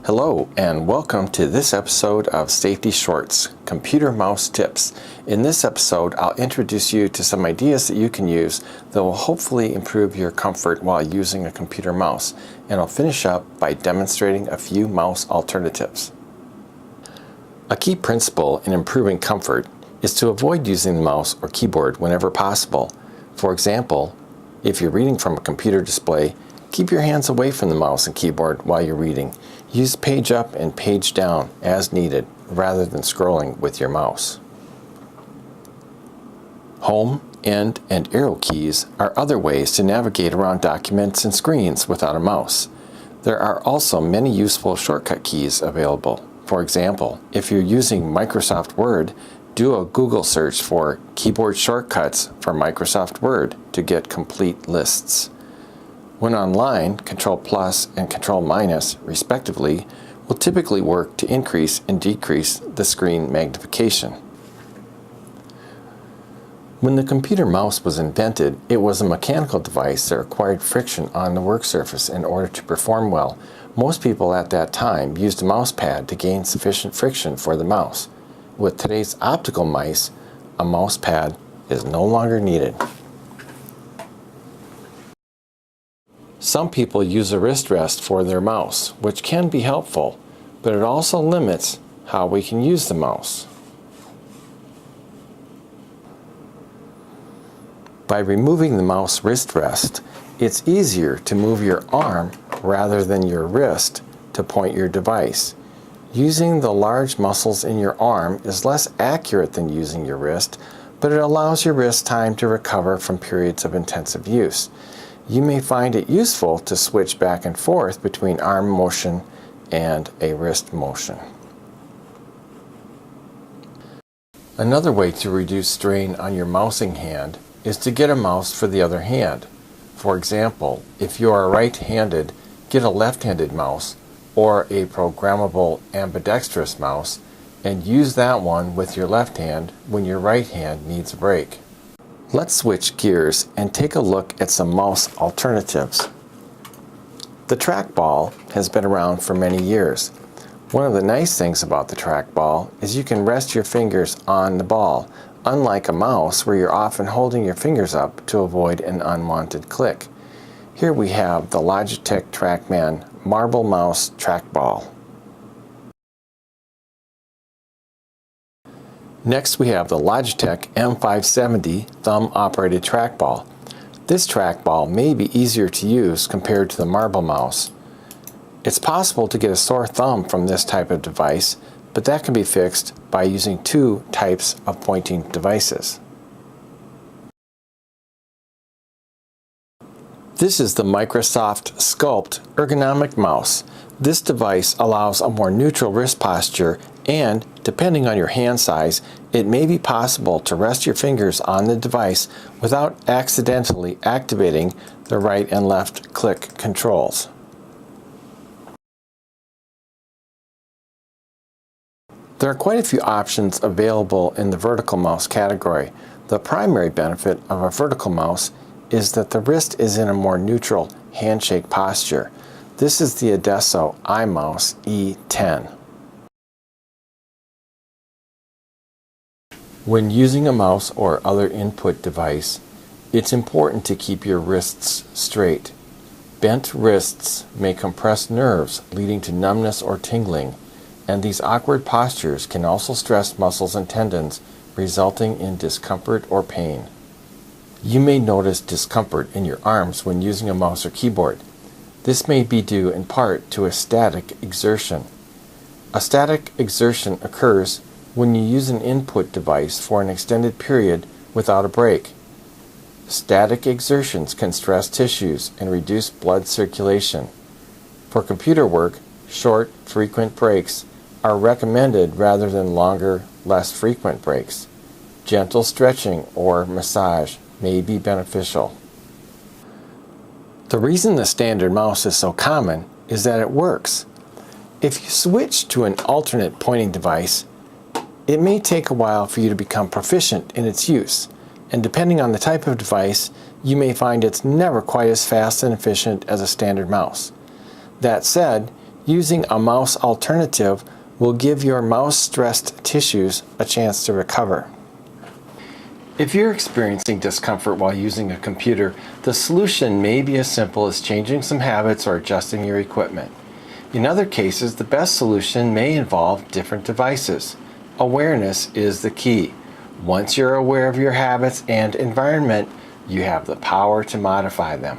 Hello and welcome to this episode of Safety Shorts, Computer Mouse Tips. In this episode, I'll introduce you to some ideas that you can use that will hopefully improve your comfort while using a computer mouse, and I'll finish up by demonstrating a few mouse alternatives. A key principle in improving comfort is to avoid using the mouse or keyboard whenever possible. For example, if you're reading from a computer display, keep your hands away from the mouse and keyboard while you're reading. Use page up and page down as needed rather than scrolling with your mouse. Home, End, and arrow keys are other ways to navigate around documents and screens without a mouse. There are also many useful shortcut keys available. For example, if you're using Microsoft Word, do a Google search for keyboard shortcuts for Microsoft Word to get complete lists. When online, Control+ and Control-, respectively, will typically work to increase and decrease the screen magnification. When the computer mouse was invented, it was a mechanical device that required friction on the work surface in order to perform well. Most people at that time used a mouse pad to gain sufficient friction for the mouse. With today's optical mice, a mouse pad is no longer needed. Some people use a wrist rest for their mouse, which can be helpful, but it also limits how we can use the mouse. By removing the mouse wrist rest, it's easier to move your arm rather than your wrist to point your device. Using the large muscles in your arm is less accurate than using your wrist, but it allows your wrist time to recover from periods of intensive use. You may find it useful to switch back and forth between arm motion and a wrist motion. Another way to reduce strain on your mousing hand is to get a mouse for the other hand. For example, if you are right-handed, get a left-handed mouse or a programmable ambidextrous mouse and use that one with your left hand when your right hand needs a break. Let's switch gears and take a look at some mouse alternatives. The trackball has been around for many years. One of the nice things about the trackball is you can rest your fingers on the ball, unlike a mouse where you're often holding your fingers up to avoid an unwanted click. Here we have the Logitech TrackMan Marble Mouse Trackball. Next we have the Logitech M570 thumb-operated trackball. This trackball may be easier to use compared to the marble mouse. It's possible to get a sore thumb from this type of device, but that can be fixed by using two types of pointing devices. This is the Microsoft Sculpt ergonomic mouse. This device allows a more neutral wrist posture, and depending on your hand size, it may be possible to rest your fingers on the device without accidentally activating the right and left click controls. There are quite a few options available in the vertical mouse category. The primary benefit of a vertical mouse is that the wrist is in a more neutral handshake posture. This is the Adesso iMouse E10. When using a mouse or other input device, it's important to keep your wrists straight. Bent wrists may compress nerves, leading to numbness or tingling, and these awkward postures can also stress muscles and tendons, resulting in discomfort or pain. You may notice discomfort in your arms when using a mouse or keyboard. This may be due in part to a static exertion. A static exertion occurs when you use an input device for an extended period without a break. Static exertions can stress tissues and reduce blood circulation. For computer work, short, frequent breaks are recommended rather than longer, less frequent breaks. Gentle stretching or massage may be beneficial. The reason the standard mouse is so common is that it works. If you switch to an alternate pointing device, It may take a while for you to become proficient in its use, and depending on the type of device, you may find it's never quite as fast and efficient as a standard mouse. That said, using a mouse alternative will give your mouse-stressed tissues a chance to recover. If you're experiencing discomfort while using a computer, the solution may be as simple as changing some habits or adjusting your equipment. In other cases, the best solution may involve different devices. Awareness is the key. Once you're aware of your habits and environment, you have the power to modify them.